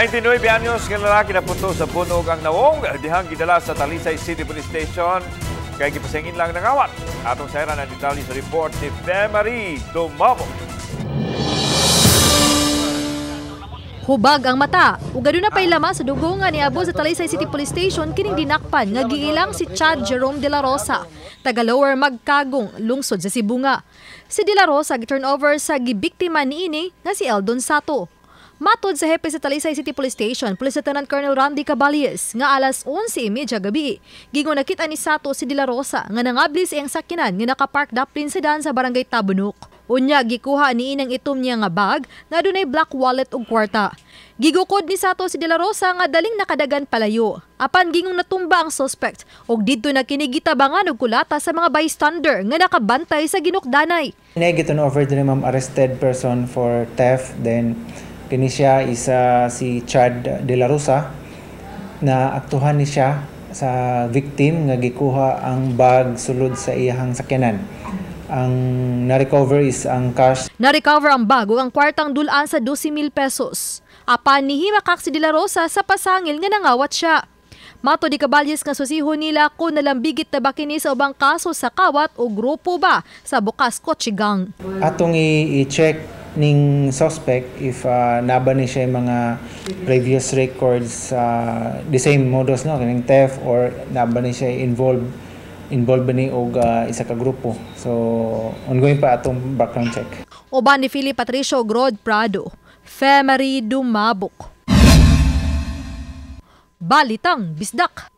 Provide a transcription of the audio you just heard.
99 anyos nga lalaki na punto sa bunog ang nawong dihang gidala sa Talisay City Police Station kay gipasingin lang ng awat. Atong sayra na detalye sa report ni Marie Dumamo. Hubag ang mata. Ug aduna pay lama sa dugo nga niabot sa Talisay City Police Station kining dinakpan nga giilang si Chad Jerome de la Rosa, taga Lower Magkagong, lungsod sa Cebu nga. Si de la Rosa gi-turnover sa gibiktima niini nga si Eldon Sato. Matod sa hepe sa Talisay City Police Station, Police Lieutenant Colonel Randy Caballes, nga alas 11:30 gabi, gingon nakita ni Sato si de la Rosa nga nangabli sa iyang sakyanan nga nakapark daplin sedan sa barangay Tabunok. Unya, gikuha ni inang itom niya nga bag nga dunay black wallet ug kwarta. Gigukod ni Sato si de la Rosa nga daling nakadagan palayo. Apan gingong natumba ang suspect ug didto na kinigitabangan og kulata sa mga bystander nga nakabantay sa ginukdanay. Negative over din ma'am arrested person for theft, then kini siya isa si Chad de la Rosa na aktuhan ni siya sa victim nga gikuha ang bag sulod sa iyang sakyanan. Ang na-recover is ang cash. Na-recover ang bag ug ang kwartang dulaan sa 12,000 pesos. Apan nihimakak si de la Rosa sa pasangil nga nangawat siya. Mato di Caballes nga susihon nila kung nalambigit na ba kini sa ubang kaso sa kawat o grupo ba sa bukas Kotchigang. Atong i-check ning suspect if naba ni siya mga previous records the same modus no kining theft or naba ni siya involved ba ni og isa ka grupo. So ongoing pa atong background check. Uban ni Philip Patricio Grod Prado, Marie Dumabok. Balitang Bisdak.